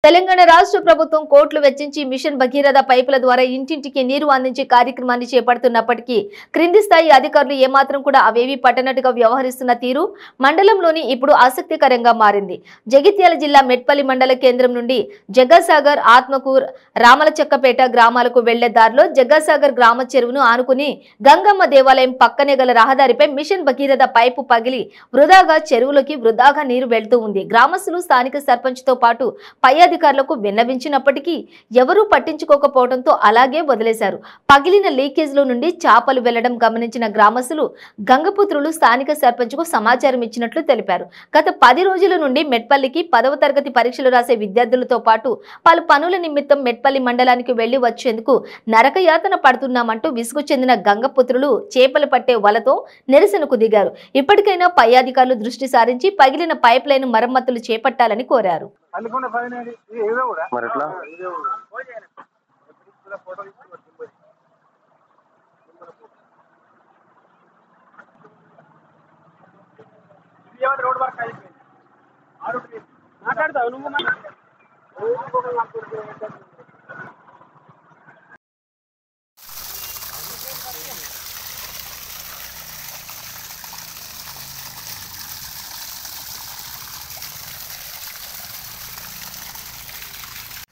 తెలంగాణ రాష్ట్ర ప్రభుత్వం కోట్లు వెచ్చించి మిషన్ భగీరథ పైపుల ద్వారా ఇంటింటికి నీరు అందించే కార్యక్రమాన్ని చేపడుతున్నప్పటికీ క్రింది స్థాయి అధికారులు ఏమాత్రం కూడా అవేవి పట్టనట్టుగా వ్యవహరిస్తున్న తీరు మండలంలోని ఇప్పుడు ఆసక్తికరంగా మారింది. జగిత్యాల జిల్లా మెట్పల్లి మండల కేంద్రం నుండి జగ్గాసాగర్, ఆత్మకూర్, రామలచక్కపేట గ్రామాలకు వెళ్లే దారిలో జగ్గాసాగర్ గ్రామ చెరువును ఆనుకుని గంగమ్మ దేవాలయం పక్కనే గల రహదారిపై మిషన్ భగీరథ పైపు పగిలి వృధాగా చెరువులోకి నీరు వెళ్తూ ఉంది. గ్రామస్తులు స్థానిక సర్పంచ్ తో పాటు పై అధికారులకు విన్నవించినప్పటికీ ఎవరూ పట్టించుకోకపోవడంతో అలాగే వదిలేశారు. పగిలిన లీకేజ్ లో నుండి చాపలు వెళ్లడం గమనించిన గ్రామస్తులు గంగపుత్రులు స్థానిక సర్పంచ్ కు సమాచారం ఇచ్చినట్లు తెలిపారు. గత 10 రోజుల నుండి మెట్పల్లికి 10వ తరగతి పరీక్షలు రాసే విద్యార్థులతో పాటు పలు పనుల నిమిత్తం మెట్పల్లి మండలానికి వెళ్లి వచ్చేందుకు నరకయాతన పడుతున్నామంటూ విసుగు చెందిన గంగపుత్రులు చేపలు పట్టే వలతో నిరసనకు దిగారు. ఇప్పటికైనా పై అధికారులు దృష్టి సారించి పగిలిన పైప్ లైన్ మరమ్మతులు చేపట్టాలని కోరారు.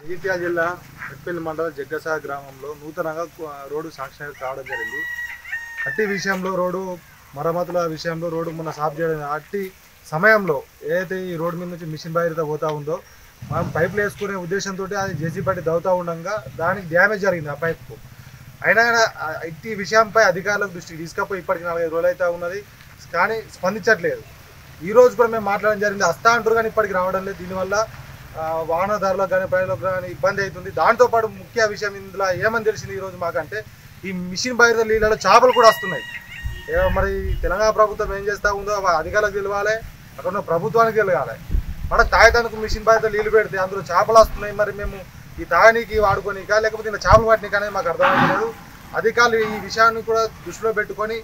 జగిత్యాల జిల్లా మెట్పల్లి మండలం జగ్గసాగర్ గ్రామంలో నూతనంగా రోడ్డు శాంక్షన్ కావడం జరిగింది. అట్టి విషయంలో రోడ్డు మరమ్మతుల విషయంలో రోడ్డు మొన్న సాఫ్ చేయడం అట్టి సమయంలో ఏదైతే ఈ రోడ్డు మీద నుంచి మిషన్ భగీరథ పోతా ఉందో మనం పైపులు వేసుకునే ఉద్దేశంతో అది జేసీ బట్టి దవ్వుతూ ఉండగా దానికి డ్యామేజ్ జరిగింది ఆ పైపుకు. అయినా ఇట్టి విషయంపై అధికారులకు దృష్టికి తీసుకపోయి ఇప్పటికి 4-5 రోజులు అయితే ఉన్నది, కానీ స్పందించట్లేదు. ఈ రోజు కూడా మేము మాట్లాడడం జరిగింది, వస్తా అంటారు కానీ ఇప్పటికి రావడం లేదు. దీనివల్ల వాహనదారులకు కానీ ప్రజలకు కానీ ఇబ్బంది అవుతుంది. దాంతోపాటు ముఖ్య విషయం ఇందులో ఏమని తెలిసింది ఈరోజు మాకంటే ఈ మిషన్ భగీరథ నీళ్ళలో చేపలు కూడా వస్తున్నాయి. మరి తెలంగాణ ప్రభుత్వం ఏం చేస్తూ ఉందో అధికారులకు తెలియాలి, అక్కడ ఉన్న ప్రభుత్వానికి తెలియాలి. మన తాగడానికి మిషన్ భగీరథ నీళ్ళు పెడితే అందులో చేపలు వస్తున్నాయి, మరి మేము ఈ తాగనీకి వాడుకోనిక లేకపోతే ఇలా చేపలు పట్టినీకి అనేది మాకు అర్థమవుతలేదు. అధికారులు ఈ విషయాన్ని కూడా దృష్టిలో పెట్టుకొని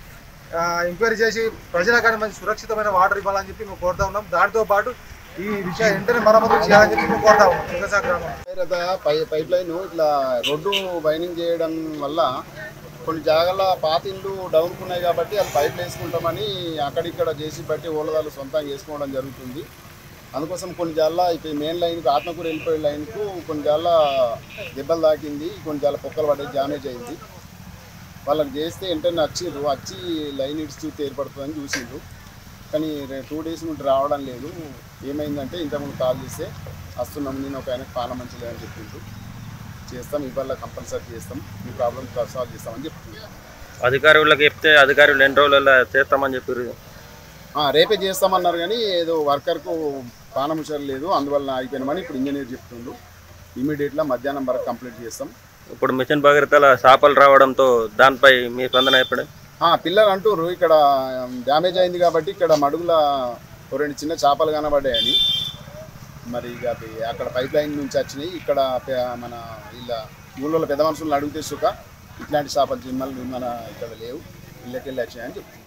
ఎంక్వైరీ చేసి ప్రజలకు కానీ మంచి సురక్షితమైన వాటర్ ఇవ్వాలని చెప్పి మేము కోరుతా ఉన్నాం. దాంతోపాటు ఈ విషయం వెంటనే మరమ్మతులు చేయాలని చెప్పి మేము కోరుతా ఉన్నాం. జగ్గసాగర్ గ్రామం పైప్ లైన్ ఇట్లా రోడ్డు వైనింగ్ చేయడం వల్ల కొన్ని జాగాల పాత ఇళ్ళు డౌన్కున్నాయి కాబట్టి అది పైప్ వేసుకుంటామని అక్కడిక్కడ చేసి బట్టి ఓలదాలు సొంతంగా వేసుకోవడం జరుగుతుంది. అందుకోసం కొన్ని జాల ఇప్పుడు మెయిన్ లైన్కు ఆత్మకూరు వెళ్ళిపోయే లైన్కు కొన్ని జాల దెబ్బలు తాకింది, కొన్ని జాల పొక్కలు పడ్డది, డ్యామేజ్ అయింది. వాళ్ళకి చేస్తే వెంటనే వచ్చి లైన్ ఇడిచి ఏర్పడుతుందని చూసిండ్రు, కానీ 2 డేస్ నుండి రావడం లేదు. ఏమైందంటే ఇంతకుముందు కాల్ చేస్తే వస్తున్నాం, నేను ఒక ఆయనకు పాన మంచి లేదని చెప్పిండ్రు. చేస్తాం, ఇవాళ కంపల్సరీ చేస్తాం, మీ ప్రాబ్లమ్ సాల్వ్ చేస్తామని చెప్తున్నారు. అధికారులకు చెప్తే అధికారులు 2 రోజులలో చేస్తామని చెప్పారు. రేపే చేస్తామన్నారు, కానీ ఏదో వర్కర్కు పానం హుషారు లేదు, అందువల్ల అయిపోయినామని ఇప్పుడు ఇంజనీర్ చెప్తుండ్రు. ఇమీడియట్గా మధ్యాహ్నం వరకు కంప్లీట్ చేస్తాం. ఇప్పుడు మిషన్ భగీరథల చేపలు రావడంతో దానిపై మీ స్పందన ఎప్పుడే? పిల్లలు అంటారు ఇక్కడ డ్యామేజ్ అయింది కాబట్టి ఇక్కడ మడుగుల 2 చిన్న చేపలు కనబడ్డాయని. మరి అది అక్కడ పైప్ లైన్ నుంచి వచ్చినాయి, ఇక్కడ మన ఇలా ఊళ్ళో పెద్ద మనుషులను అడిగితే సుఖ ఇట్లాంటి చేపలు జిమ్మలు మన ఇక్కడ లేవు, ఇళ్ళకెళ్ళి వచ్చినాయని చెప్తున్నారు.